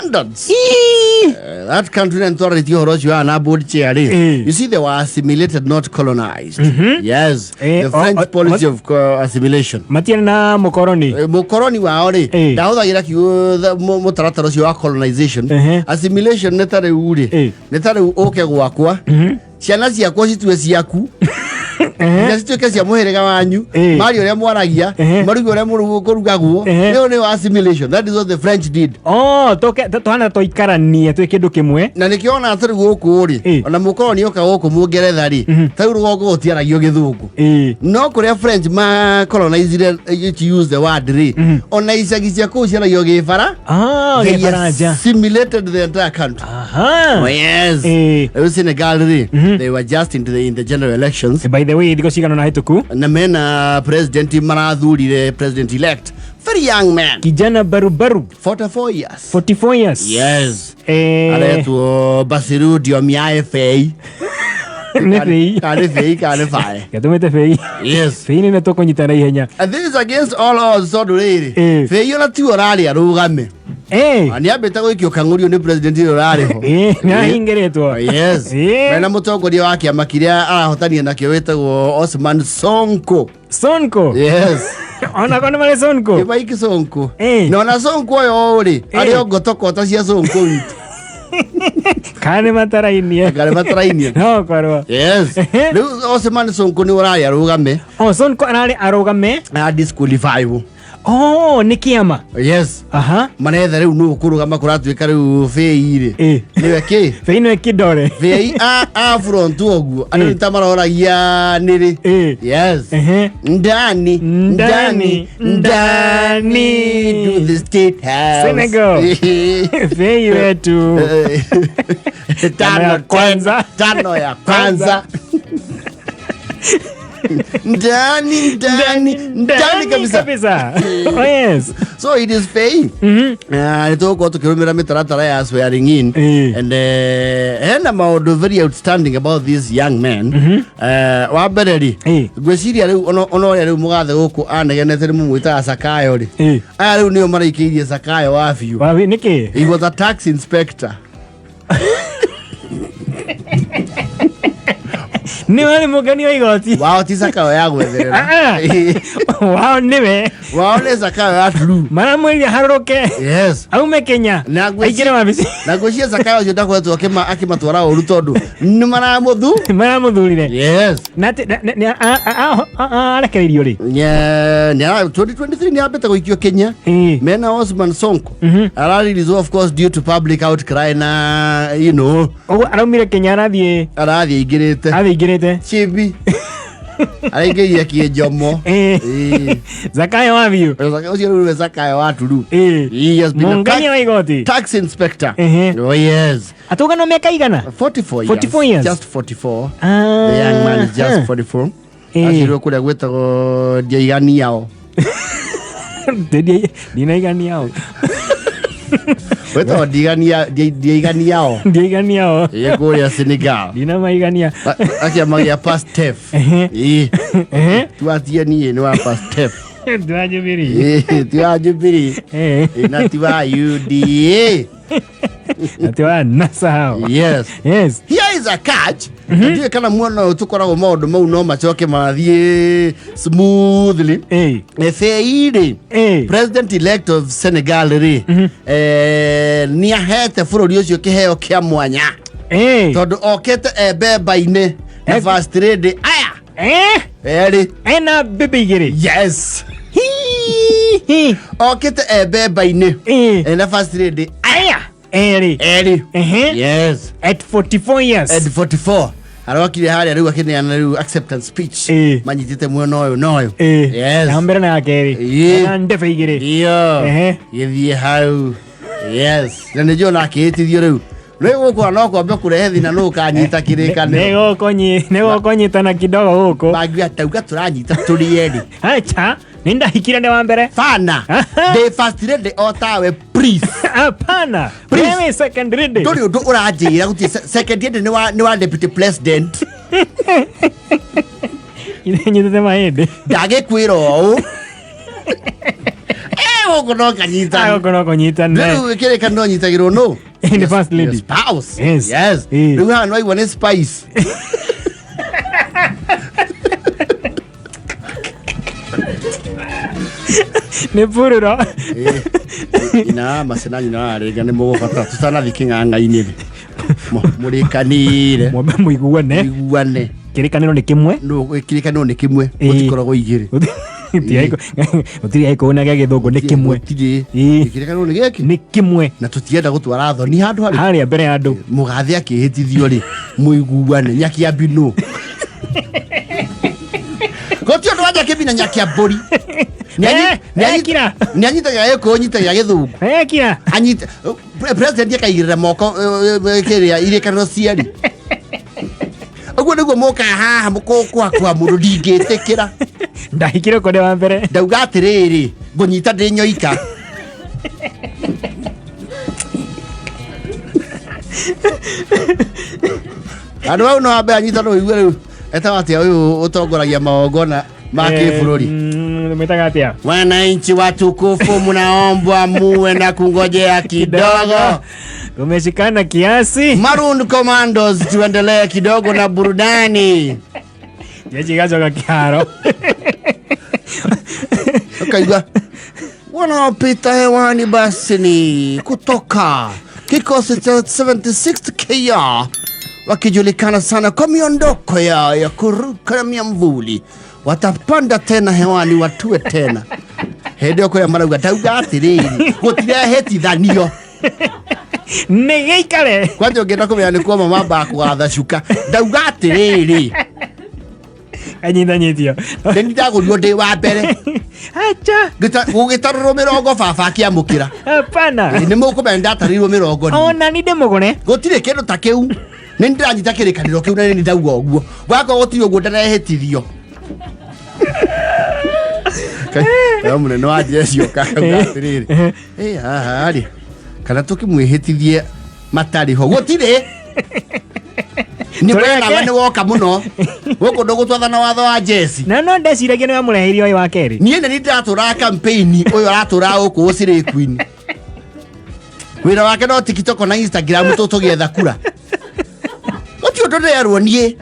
standards. That country and authority you see, they were assimilated, not colonized. Yes, the French policy of assimilation. Matiana Mokoroni. Mokoroni waore. Dauda iraki the motarataros you are colonization. Assimilation netare uri. Netare oke gwakwa. Ciana ciakwa citueci yaku. Nacituike cia muhirega wanyu. Mari uria mwaragia, marugi uria murugaguo. Leo ni assimilation. That is what the French did. Oh, tuhana toikarania twi kindu kimwe. Na nikiona atari guku ri. Ona mukoroni oka guku Mungeretha ri. Tau rugongo gutiaragio githungu. No kuria French ma colonized you use the word ri. Ona icagi cia ku ciaragio gibara. Gibaraja. Assimilated the entire country. Oh yes. Senegal ri. They were just in the general elections. By the way, because na hituku na mena president marathurire president elect, very young man, kijana baru 44 years. 44 years. Yes. Aletu Basiru Diomiae Fei. Kane fai. Yatumete Fei. Yes. Fei ni toko nyitana ihenya. And this is against all odds, so really. Fei yona ti orali arugame. Ani abeta gwikio kangurio ni president orali ho. Na ingeretwo. Yes. Mena mutongoria wake amakiria arahotania nakio wetagwo Osman Sonko. Yes. Ona kono male Sonko. Ibaiki Sonko. No na Sonko yo ori. Ari ogotoko ta cia Sonko witu. Kane matarainie. No kwarwa. Yes. Osman Sonko ni orali arugame. Sonko arali arugame. Disqualify. Oh, nikiama. Yes. Manetha riu nu kurugama kuratuika riu Fei ri. Niwe ki? Fei no kidore. Fei front oguo. Ani tamaroragia niri. Yes. Ndani to the state house. Senegal. Fei wetu. Tano ya kwanza. Ndani kabisa. Oh yes. So it is Fei. Nitoko tukirumira mitaratara ya swearing in. And hena maundu very outstanding about this young man. Wa mbere ri gwiciria riu ono riu mugathe guku anegenete ri mumwita Sakayo ri. Aya riu nio maraikirie Sakayo wa biu. Wa niki? He was a tax inspector. Ni wale mugani wa igoti. Wao ti Sakayo ya gwetherera. Wao niwe. Wao ne Sakayo ya turu. Mara mweli haroke. Yes. Aume Kenya. Aikire mabisi. Na gwishia Sakayo yo ndakwetu akimatwara uru tondu ni mara muthurire. Yes. Nati arekereirio ri. Yeah, 2023 ni abeta goikio Kenya. Mena Osman Sonko. Arali is of course due to public outcry na you know. Araumire Kenya arathie igirite. Chibi. Aingeiya kiejomo. Zakayo wa biu. Zakayo wa turu. He has been a tax inspector. Oh yes. Atoka no miaka igana? 44 years. Just 44. The young man is just 44. Ashiro kule gwetagwo Diaigani yao. Diaigani yao. Wetagwo Diaigani yao. Yego ya Senegal. Dina maigania. Akia magia past tef. Tuatia ni wa past tef. Tuajubiri. Na tiwa UDA. Natiwa nasa. Yes. Here is a catch. Ndiye kana muona utukoragwo maundu mau no macoke mathie smoothly. Feire. President elect of Senegal ri. Ni ahete bururi ucio kiheo kia mwanya. Tondu okete ebeba-ine na first lady aya. Ena bibi igiri. Yes. Okete ebeba-ine na first lady aya. Eri. Yes. At 44 years. At 44. Arokire haria riu akineana riu acceptance speech. Manyitite muono uyu noyo. Yes. Ambera na akeri. Na ndefe igiri. Iyo. Githie hau. Yes. Na nijo na akitithio riu. Riu kwa no kwambe kurehe thina no kanyita kirikane. Nego konyitana kidogo huko. Bagua tauga turanyita turi eri. Acha. Ninda hikira wa mbere. Fana. The first lady otawe please. Hapana. Please second lady. Ndio ndo urajira kuti second lady ni wa deputy president. Nyitete maende. Dage kwiro. Ako no kanyita. Ako no konyita ne. Ndio kile kando nyitagiro no. The first lady. Spouse. Yes. Ndio hano iwa ne spice. Ne pururo. Ina masena ina rega ne mo fata tutana vikinga ngaini. Murikanire. Mwambe muiguane. Muiguane. Kirikaniro ni kimwe. No kirikaniro ni kimwe. Gutikoragwo igiri. Utiri aiko na gage thogo ni kimwe. Kirikaniro ni giki. Ni kimwe. Na tutienda gutwara thoni handu hari. Hari mbere ya andu. Mugathi akihitithio ri muiguane nyaki ya bino. Gotio ndo aja kibina nyaki ya bori. Ni anyitaga eko nyitaga githungu. Kira. Anyita president yakaigirira moko kiria ire kanro ciari. Agwo niguo moka haha mukokwa kwa mundu ndingitikira. Ndahikire kode wa mbere. Ndauga atiriri ngunyita ndi nyoika. Andu au no abe anyita no igwe riu. Eta watia uyu utongoragia maogona ma kibũrũri. Umetaga atia? Wananchi watukufu mnaombwa muwe na kungojea kidogo. Umeshikana kiasi. Maroon Commandos tuendelee kidogo na burudani. Jeshi gazo ka kiaro. Kaigwa. Wanaopita hewani basi ni kutoka kikosi cha 76th KR wakijulikana sana kwa miondoko ya kuruka na miamvuli. Watapanda tena hewani watue tena. Hede kwa marauga tauga atiriri. Gutire heti thanio. Negeikare. Kwanje ngenda kumenya ni kwa mama bakwa shuka. Ndauga atiriri. Anyitanyitio. Ndagũrio ndi wa mbere. Acha. Gugitarũrwo 40 baba akiamukira. Hapana. Ni mũkũmenya ndatarirwo 40. Ona ni ndemugone. Gutire kindu ta kiu. Ni ndiranyita kirikaniro kiu na ni ndauga ũguo. Wako gutire ũguo ndarehĩtithio. Kae munene wa jeshi okaga atiriri. Haha kana tukimwihitithie matari ho gutire. Ni wega ni woka muno. Goko ndo gutwathana watho wa jeshi. Na no ndeciragia ni wamurehirio uyu wa keri. Niĩ nĩ ndatura campaign uyu aratura guku ucire queen. Wira wake no TikTok na Instagram tugetha kura. Otio ndo nderwo nie.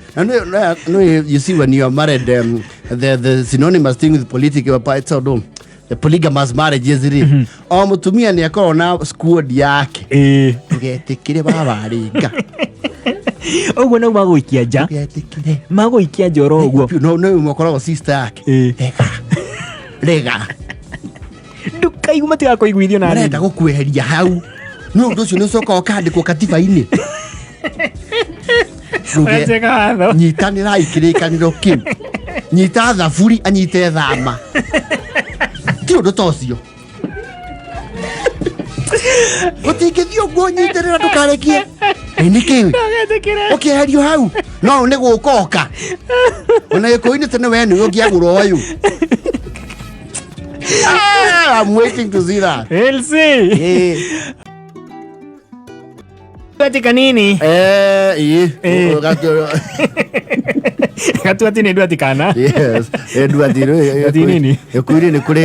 No you see when you are married the synonymous thing with politics it's all the polygamous marriage is real. O mutumia ni akorwo na squad yake. Tugetikire baba ringa. Oguo no maguikia nja. Maguikia njoro oguo. No mukoragwo sister yake. Rega. Ndukaigua matiga kuiguithio na arenda gukweheria hau. No ndo cio ni soka okandikwo katiba-ini. Wacheka hatho. Nyitanira ikirikaniro kiu. Nyita thaburi anyite thama. Ti undu tocio. Utingithio guo nyiterera ndukarekie. Niki. Ukiherio hau. No ni gukoka. Ona ikoini tene we ni ungiagurwo wayu. I'm waiting to see that. Elsie. Katika nini? Gatu ni ndwati kana. Yes. Ndwati nini? Ekuri ni kuri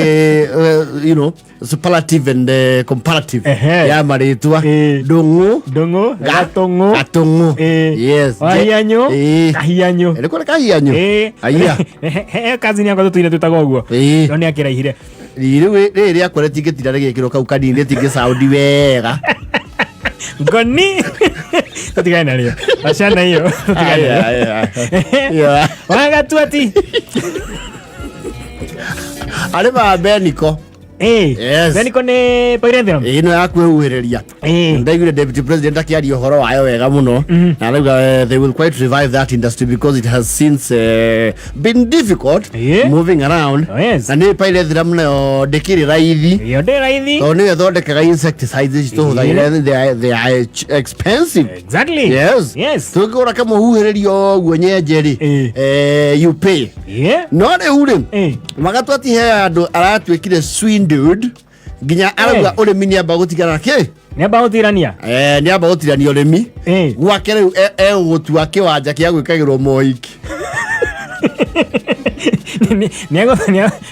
you know, superlative and comparative. Ya maritwa. Dongo. Gatongo. Yes. Wahianyo. Kahianyo. Ni kuri kahianyo. Aya. Kazi ni yako tuine tutaga uguo. Noni akiraihire. Riri akore tigitira rigikiro kau kanini tingi sound wega. Ngoni. Tutigana leo. Ashana hiyo. Yeah. Wagatu ati. Ale ba Beniko. Yes. Beniko ne president. Ino yakwehuhereria. Ndaigire deputy president akiaria uhoro wayo wega muno. Na lauga they will quite revive that industry because it has since been difficult moving around. Na ni paile thramno dekiri raithi. Yo de raithi. To ni thondekaga insecticides to they are expensive. Exactly. Yes. Tukora kama huhererio gwenyenjeri. You pay. No de ure. Magatwati he andu aratwikire swindled ginya arauga urimi ni amba gutigana ki ni amba gutirania ni amba gutirania urimi gwake riu gutua kiwanja kia gwikagirwo moiki Niago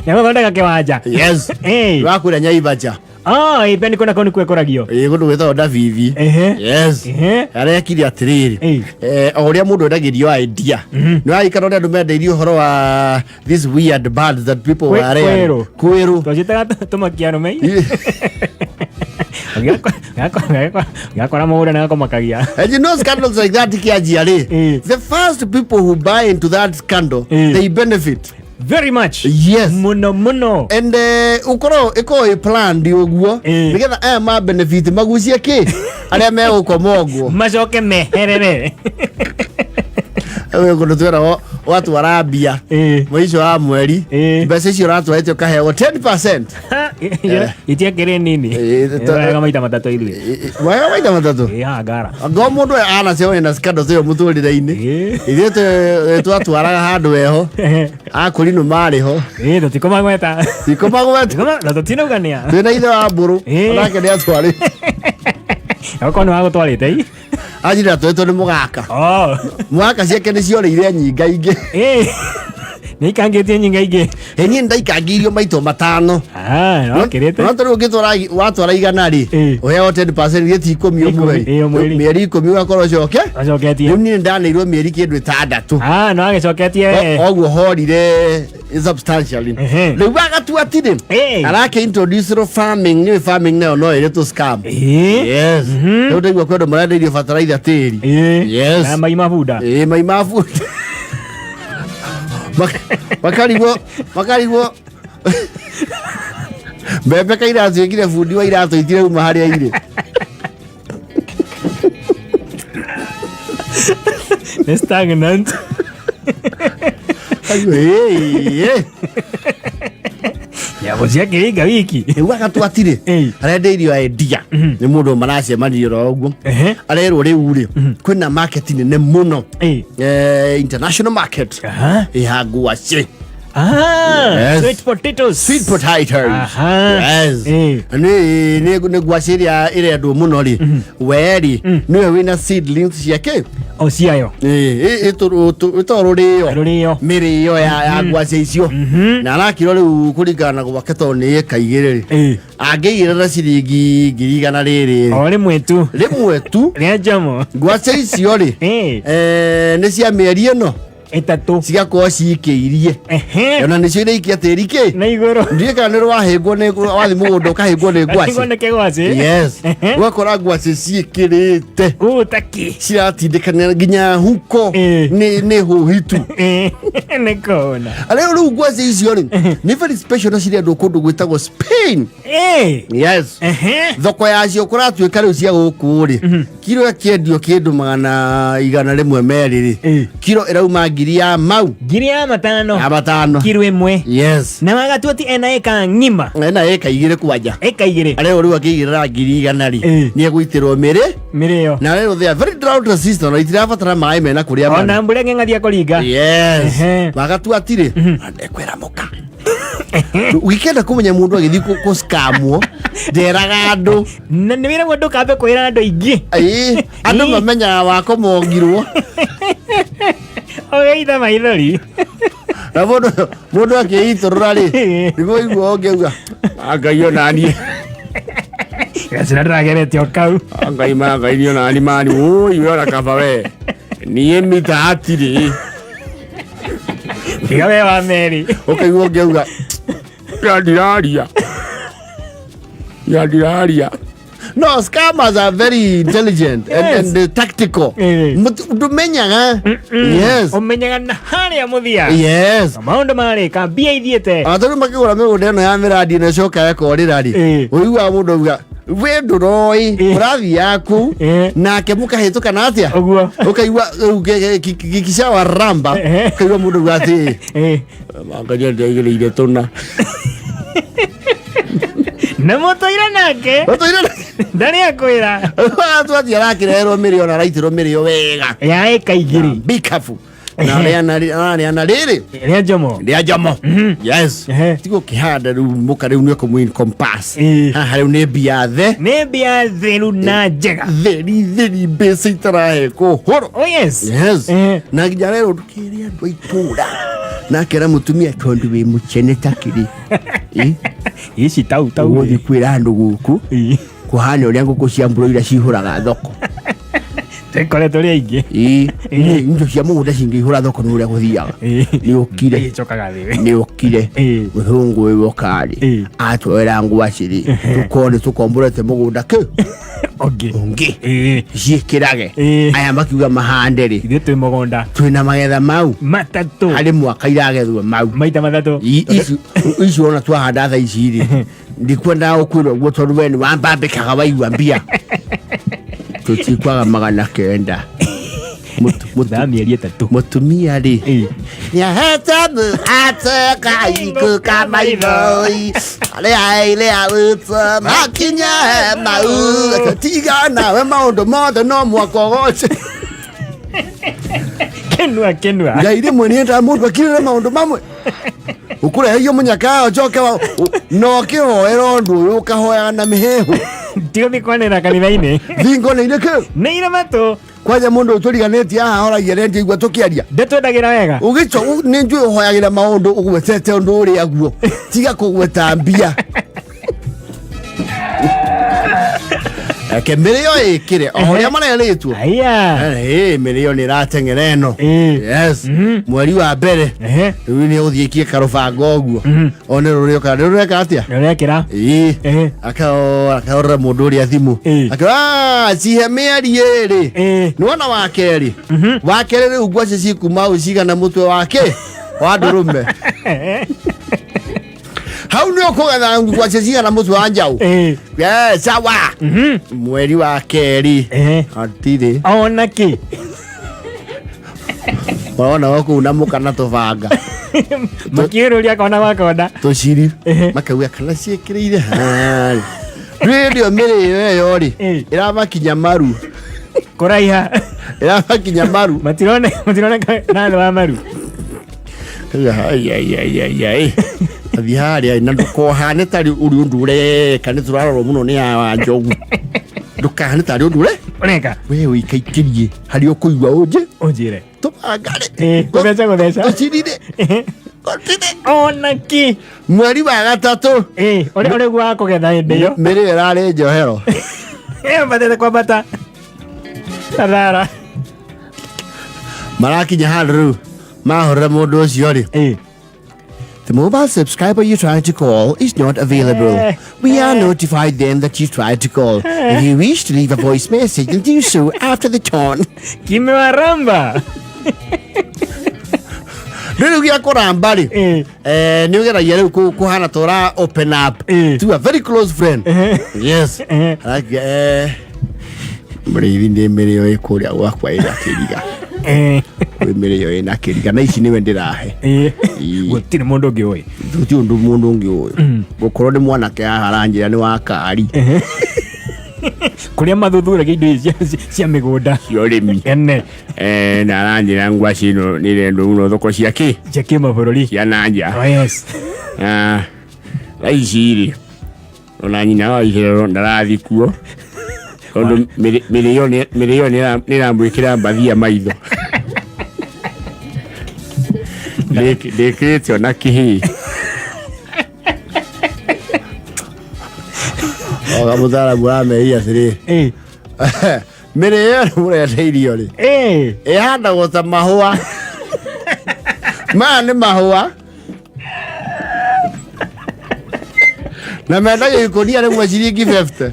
thondeka kiwanja. Yes. Wakura Nyaibacha. Ipendi kuna koni kwekoragio. Gundu gwetho Davivi. Yes. Aria kiri atiriri. Oria mundu endagirio idea. No aikara ndu mendeirio horo wa this weird birds that people were kweru. Twajitaga tumakiano mei. Gakora mugura na gakomakagia. And you know scandals like that kiajiari. The first people who buy into that scandal, they benefit very much. Yes. Muno. And ukoro iko plan di oguo. Nigetha ma benefit magucie ki. Aria me ukomogwo. Macoke meherere. Ewe kundu twera watu warabia. Mwisho wa mweri. Mbeca icio ratwaitio kaheo 10%. Itia kire nini? Wega maita matatu ile. Wega maita matatu. Ngara. Ngo mundu ana cio ina scandal cio muturire-ini. Ithe twatwaraga handu eho. Akuri no mari ho. Tutikoma na tutinugania. Twina ithe wa mburu. Onake ni atwari. Ako no agutwarite. Ajira twetwo ni mugaka. Mwaka ciake ni ciorire nyinga ingi. Nikangetie nyinga ingi. Ni ndaikangirio maito matano. Okirite. No tari ugitwara watwara igana ri. Uheo 10% giti 10 umwe. Mieri 10 ugakorwo coke. Acoketie. Riu ni ndaneirwo mieri kindu 6. No agicoketie. Oguo horire substantially. Riu agatua atire. Arake introduce farming ni farming no ire to scam. Yes. Riu ndaigua kwendo marendeirio fertilizer tiri. Yes. Na mai mafuda. Mai mafuda. Makarigwo mbembe kairatu ikire fundi wa iratu itire uma haria ire stagnant. Ya bozia kiringa wiki. Wagatwatire. Arendeirio idea. Ni mundu maracemania ro uguo. Arerwo riu ri. Kwina marketing ne muno. International market. Ihagwache. Sweet potatoes. Yes. Ni gwashiria ire andu muno ri. Weri niwe wina seedlings ciake. Ciayo. Itoruriyo. Mirio ya gwashe icio. Na arakiro riu kurigana gwake to ni ekaigire ri. Angigirira ciringi 100 riri. Rimwe tu. Ria jamo. Gwashe icio ri. Ni cia mieri ino. Etatu cigakorwo cikiirie ona nicio ireikia tiri ki na iguru ndieka ni rwahingwo ni wathi mugundo ukahingwo ni ngwaci. Yes. Gwakora ngwaci ciikirite utaki ciratindikana nginya huko ni huhitu nikona ale ru ngwaci icio ri ni very special na ciria ndu kundu gwitagwo Spain. Yes. Thoko yacio kuratuika riu cia guku ri kilo yakiendio kindu 100 meri ri kilo irauma ngiri ya mau ngiri ya matano kilo imwe. Yes. Na magatuati ena eka ngima ena eka igire kwanja eka igire ale uri wakigirira ngiri 100 ri ni egwitirwo miriyo na lero they are very drought resistant na itirabatara mai mena kuria mana ona mbure ngengathia kuringa. Yes. Magatuatire ndekwera muka wikenda kumenya mundu agithi ku scamwo nderaga andu na ni wira mundu kambe kwira andu ingi andu mamenya wako mongirwo ogeitha maithori na mundu akiiturura ri nigo igwo ngeuga Ngai onani gasira ndagerete okau Ngai onani mani oi wera kaba we ni emita atiri tigawe wa meri okaigwo ngeuga yadiraria. No, scammers are very intelligent. Yes. And tactical. Menyaga. Yes. Menyaga na haria muthia. Yes. Maundu mari ka bia ithiete. Atari makigura migunda ino ya miradi na coka yako rirari. Uigua mundu uga we nduroi urathi yaku nake mukahituka na atia ukaigua gikisha wa ramba ukaigua mundu uga ati mangaje ndigire tuna na motoira nake ndari akwira twati arakirerwo mirio na raitirwo mirio wega ya eka igiri be careful na riana riri ria jomo yes tigo kihanda ru muka riu ni ko compass ha riu ni biathe ru na njega theri base itarahe ko horo yes na nginya rero tukiria andu ipura na kera mutumia tondu we muchene takiri ici tau uthi kwira andu guku kuhana uria nguku cia mburo ira cihuraga thoko tekore tori aingi indo cia mugunda cingihura thoko nuria guthiaga ni ukire icokaga thiwe ni ukire muthungu we wokari atwera ngwaciri tukone tukomborete mugunda ke ongi ciikirage aya makiuga mahanderi ithe twi mugunda twina magetha mau matatu hari mwaka iragethwo mau maita matatu icio ona twahanda tha ici ri ndikwenda ukwirwo guo tondu we ni wambambikaga waigua mbia tutikwaga 900 mieri 3 mutumia ri nyaheta ate kaiku kamaithoi ale alutsa makinya mau tiga nawe maundu mothe no mwakogoce kenua ngai rimwe nienda mundu akirire maundu mamwe ukure hiyo munyaka ojoke no kihoera ndu ukahoya na mihehu tigo mikwanira kanitha-ini thingo nä irä nä ire matå kwanja må ndå å tå riganä haha oragia rendi igua tå kä aria ndetwendagä ra wega å gä nä njå å hoyagä ra maå ndå å gwetete å ndå å rä aguo tiga kå gweta mbia mä rä o ä kä re o rä a marerä two mä rä o nä rateng'era ä no mweri wa mbere rä u nä å thiä kie karå guo one rå rä oka rä rå reka atä a akaorera må ndå å rä a thimå cihe mä eri ä rä nä wona wa kerä rä u ngwaci cikuma u cigana må twe wake wa ndå rå me hau nä å kå getha ngwaci cigana må twe wa njaå sawa mweri wa keri atirä ona kä wona gå kå u na må kana tå banga makä rå ria kona wakonda tå ciri makauga kana ciäkä rä ire harä rä mä rä ä yo rä ä ramakinya maru kå raiha ä ramakinya maru matironeka nathä wa maru athi harä na ndå kohane tarä å rä å ndå reka nä tå rarorwo må no nä yawa njogu ndå kahane tarä å ndå reka we å ikaikĩrie harä o kå igua å njä re tå bangarä gå theca tå cirire ona kä mweri wa gatatå å rä guo wakå getha hä ndä ä yo mä rä ä rarä njohero mbatete kwambata thara marakinya handå rä u mahorera må ndå å cio rä The mobile subscriber you tried to call is not available. We are notified then that you tried to call. If you wish to leave a voice message, you'll do so after the tone. Kimewaramba. Nä gä akå ramba rä nä å geragia rä u kå hana tora open up to a very close friend. Yes må rä ithi ndä mä rä o ä kå rä a gwakwa ä rakä riga kwä mä rä o ä na kä riga na ici nä we ndä rahe gũtirĩ mũndũ ũngĩ ũĩ ti mũndũ ũngĩ ũĩ gũkorwo nĩ mwanake haha aranjĩra nĩ wa kari kũrĩa mathuthuragia indo ici cia mĩgũnda cia ũrĩmi na aranjĩra ngwaci ĩno nĩ irendwo mũno thoko cia kĩmabũrũri cia na nja thaa ici rĩ ona nyina wa iherero ndarathi kuo tondũ mĩrĩo nĩ ĩramwĩkĩra mbathia maitho ndĩkĩrĩte ona kĩhĩ oga mũtharamu ũrameria atĩrĩ mĩrĩo nĩ mũrete irio rĩ ĩhandagwo ta mahũa maya nĩ mahũa na mendagio ikũnia rĩmwe ciringi 50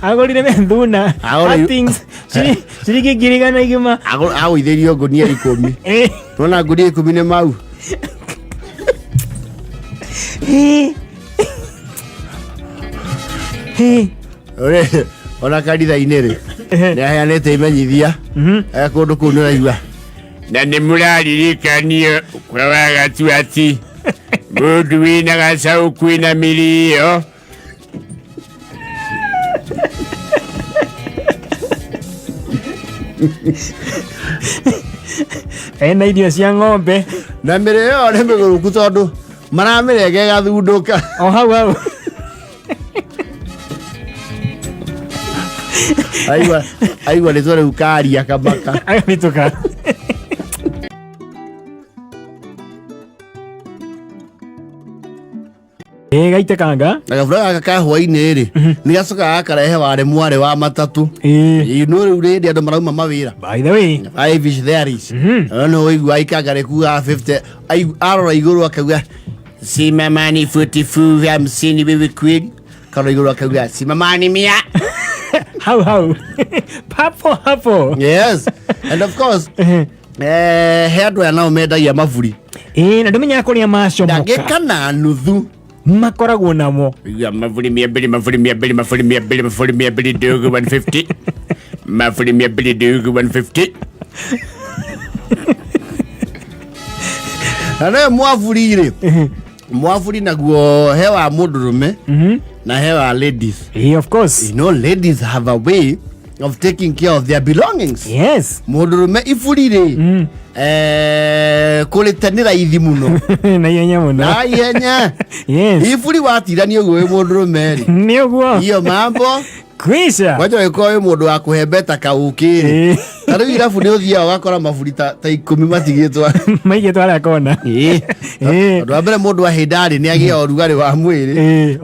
agũrire methuna ciringi 1,000 agũithĩrio ngũnia 10 nona ngũnia 10 nĩ mau ona kanitha-inĩ rĩ nĩ aheanĩte imenyithia kũndũ kũu nĩ ũraigua na nĩ mũraririkanio kwa wagatu ati mũndũ wĩna gacaũ kwĩna mĩrĩo ena irio cia ng'ombe na mĩrĩo nĩ mĩgũrũku tondũ maramĩrenge ĩgathundũka o hau Aigua nitore ukari akabaka. Ayo nitoka. Gaite kanga. Agafura kaka hwaine ri. Ni gacoka akarehe ware mware wa matatu. No riu ri andu marauma mawira. By the way, I wish there is. No oigua ikagare kuga 50. Arora iguru akauga simamani 44 hamsini wewe kweli. Kana iguru akauga simamani mia. How? Hapo. Yes. And of course, hairdware nao mendagia maburi. Na ndumenya ko ni amacio moka. Ndagika na nuthu. Makoragwo namo. Ya maburi 200 dogo 150. Maburi 200 dogo 150. Ana mwavuri ire. Mwavuri naguo hewa mundurume. Na hewa ladies. Of course. You know, ladies have a way of taking care of their belongings. Yes. Mundurume ifurire. Kulitanira ithi muno. Na yenya muno. Na yenya. Yes. Ifuri watirani uguo mundurume ri. Ni uguo. Iyo mambo. Kwisha. Wacha iko mundu wa kuhembeta kaukiri. Tari irafu ni uthia wakora maburi ta 10 matigitwa. Maigitwa ara kona. Ndo abere mundu wa hindari ni agia orugari wa mwiri.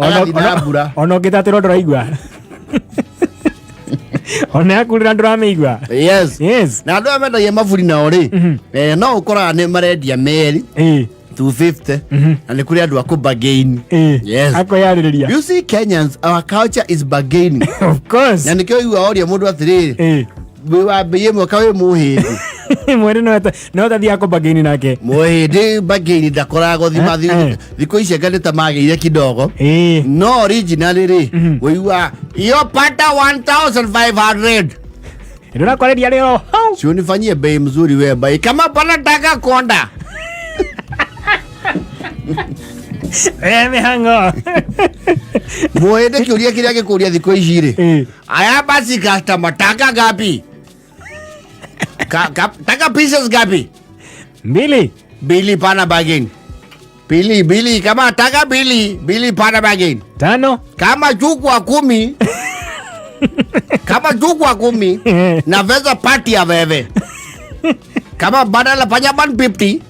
Ona ngitatiro ndiraigua. Ona akurira ndurameigua. Yes. Na ndo amendagia maburi nao ri. No ukora ni marendia meri. 250 na ni kuri andu aku bargain. Yes. Ako yaririria. You see, Kenyans, our culture is bargaining. Of course. Na nikyo igua oria mundu atiriri. Wa beye mokawe muhindi. Mwere no tathi ako bargain nake. Muhindi bargain ndakorago thiko ici nganita magire kidogo. No originally ri. Weigua iyo pata 1500. Ndio kwaredia leo. Sio nifanyie bei mzuri wewe bai. Kama bana taka konda. Mihango. Muhindi kiuria kiria gikuria thiko ici ri. Aya basi customer taka gapi? Taka pieces gapi? Bili pana bargain. Bili kama taka bili pana bargain. 5 kama chukua 10. Kama chukua 10 na veza party ya wewe. Kama badala fanya 150,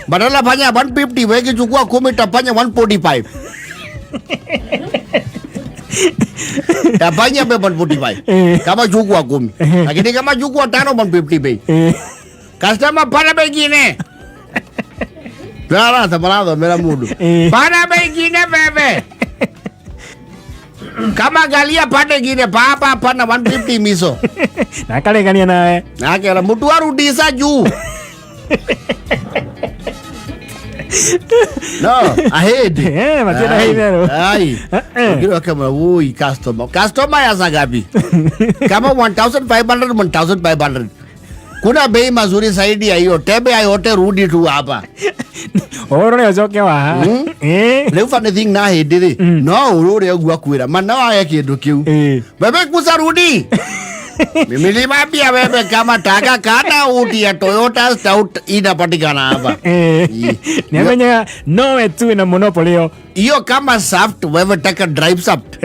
badala fanya 150 wewe chukua 10 tapanya 145. Tapanya 145. Kama chukua 10. Lakini kama chukua 5 150 bei. Customer pana begine. Dara taparado mera mudu. Pana begine bebe. Kama galia pande gine papa pana 150 miso. Nakalegania nawe. Nakera mtu arudisa juu. No, ahead. Matena hivyo. Ai. Ngiro kama woi customer. Customer ya zagapi? Kama 1500 1500. Kuna bei mazuri zaidi ya hiyo. Tebe yote rudi tu hapa. Oro leo zoke wa. Leo funny thing na hedi. No, urore ogwa kwira. Mana wa kindu kiu. Bebe kusa rudi. Mimi limambia wewe kama taka kana uti ya Toyota Stout inapatikana hapa. Niamenya no tu na monopoly hiyo kama soft wewe taka drive soft.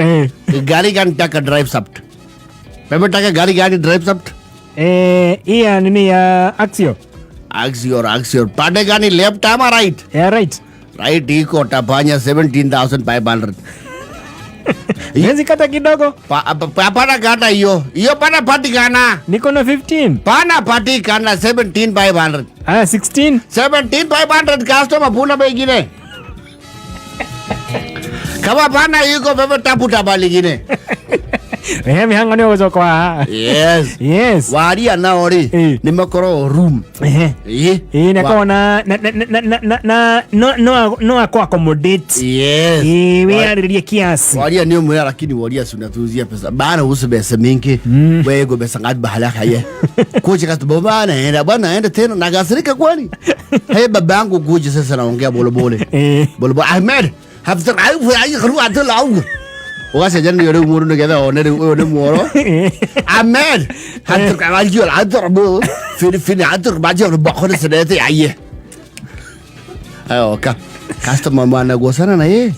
Gari gani taka drive soft? Wewe taka gari gani drive soft? Iya nini ya Axio. Axio. Pande gani left ama right? Yeah, right. Right iko tapanya 17,500. Yezi kata kidogo. Pana kata hiyo. Hiyo pana patikana. Niko na 15. Pana patikana 17,500. 16. 17,500 customer puna begine. Kama pana yuko bebe taputa baligine. Mihango ni uzo kwa. Yes. Waria nao ri ni makoro room. Nakona no ako accommodate. Yes. We are kiasi. Waria ni umwe lakini waria sunatuzia pesa. Bana usibese mingi. Wewe go besa ngadi bahala kaye. Kuja katubo bana enda tena nagasirika kwani. Hey babangu kuja sasa naongea bolobole. Bolobole Ahmed. Haftar ayu khru adul au. Wasa jana yore umuru ngeda onere one moro. Ahmed. Haftar kawalji wal adrabu. Fini adrab baje bakhone sanate aye. Ayo ka. Customer mwana gosana na ye.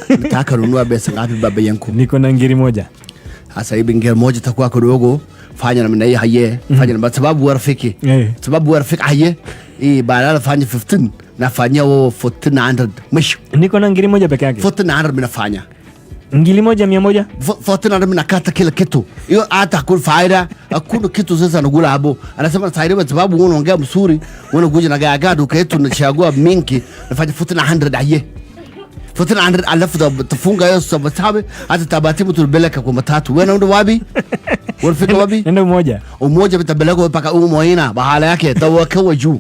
Nataka nunua pesa ngapi baba yangu? Niko na ngiri moja. Hasa hivi ngel moja takuwa kidogo, fanya namna hii haye, fanya na sababu warafiki. Sababu warafiki haye. Badala fanya 15 nafanya 1400 mwisho. Niko na ngiri moja peke yake. 1400 mimi nafanya. Ngili moja 100? 1400 mimi nakata kila kitu. Hiyo hata hakuna faida, hakuna kitu sasa nagula hapo. Anasema saidi kwa sababu unaongea mzuri, unakuja na gagadu ketu nachagua mingi, nafanya 1400 haye. 1400 alafu tafunga hiyo sababu hata tabati mtu tubeleka kwa matatu. Wewe unaenda wapi? Unafika wapi? Nenda umoja bitabeleka mpaka umoina bahala yake tawakawa juu.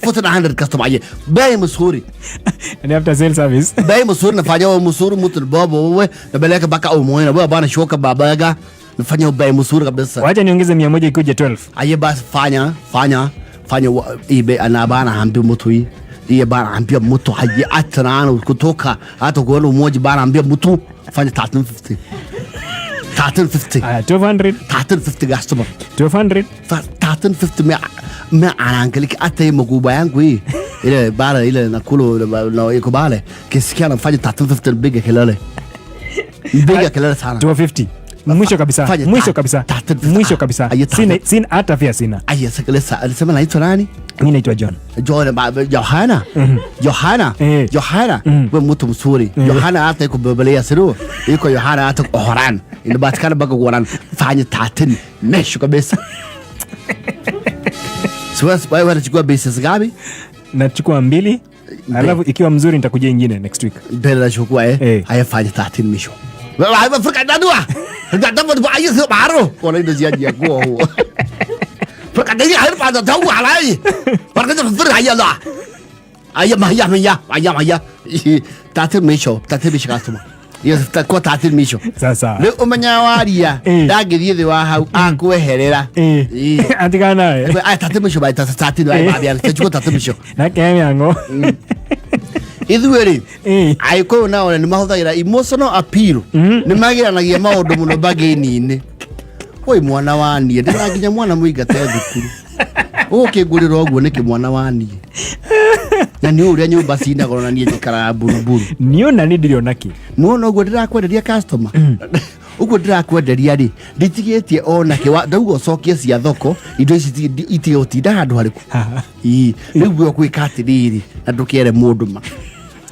1400 customer haye. Bei mzuri. And after sales service. Bei mzuri nafanya mzuri mtu babo wewe nabeleka mpaka umoina. Wewe bana shoka babaga. Nafanya bei mzuri kabisa. Wacha niongeze 100 ikuje 12. Haye basi fanya ibe anabana hambi mtu hii. Iye bana ambia mtu haje atrana kutoka hata kuona umoja bana ambia mtu fanya 1350 1200 1350 customer 1200 1350 me anaangaliki hata maguba yangu hii ile bara ile nakulu na iko bale kisikia nafanya 1350 big kelele sana 250 mwisho kabisa sina hata pia sina. Aya sakalesa alisema naitwa nani? Mimi naitwa John Yohana wewe mtu mzuri. Yohana hata iko Biblia sio iko Yohana hata Qur'an inapatikana baka Qur'an fanya 13 mesho kabisa. Wewe unachukua basis gapi? Nachukua 2 alafu ikiwa mzuri nitakuja nyingine next week. Mbele nachukua haya fanya 13 mesho. Wewe Afrika dadua. Dadama bayi sio baro. Kwa nini ziadi ya kwa huo? Perkadanya air pada tahu alai. Perkadanya fir haya la. Ayah. Tatil misho customer. Yes, takwa tatil misho. Sasa. Le umanya Waria. Dagiri the wa hau akweherera. Atikana tatil misho bai tatil bai babia. Tachuko tatil misho. Na kemiango. Ithueri aiko na ni mahuthagira emotional appeal ni magira nagia maundu muno bagini-ini. Oi mwana wani ndiraginya mwana muigate thukuru ukigurira oguo niki mwana wani na ni uria nyumba cina gorona nie njikara buruburu niona ni ndiriona ki no oguo ndirakwenderia customer uguo ndirakwenderia ri nditigetie ona ki ndaugo cokie cia thoko indo ici itiotinda handu hariku riu gwika atiriri na ndukere mundu ma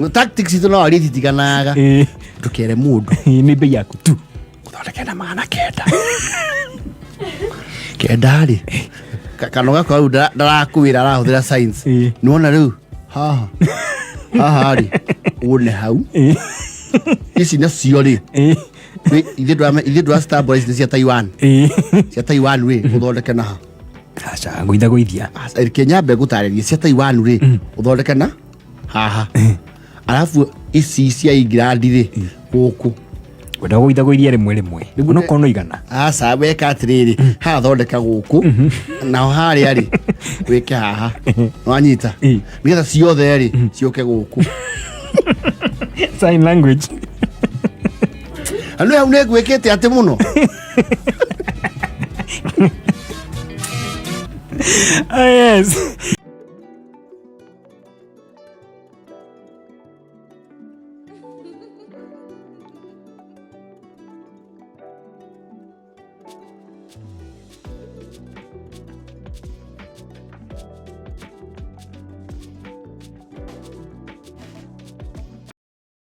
tactics ito no ari titiganaga ndukere mundu ni bei yaku tu uthondekena magana kendari kanoga kwa ndarakuwira arahuthira science niwona riu haha ari une hau ici na cio ri ithe dwa Starboys cia Taiwan we uthondekena ha acha goithia Kenya be gutareria cia Taiwan ri uthondekena haha alafu ici cia England ri guku wenda goithia rimwe no kono igana aca weka atiriri ha thondeka guku na hari ari weke haha wanyita nigetha ciothe ri cioke guku sign language anu ne gwekete ate muno yes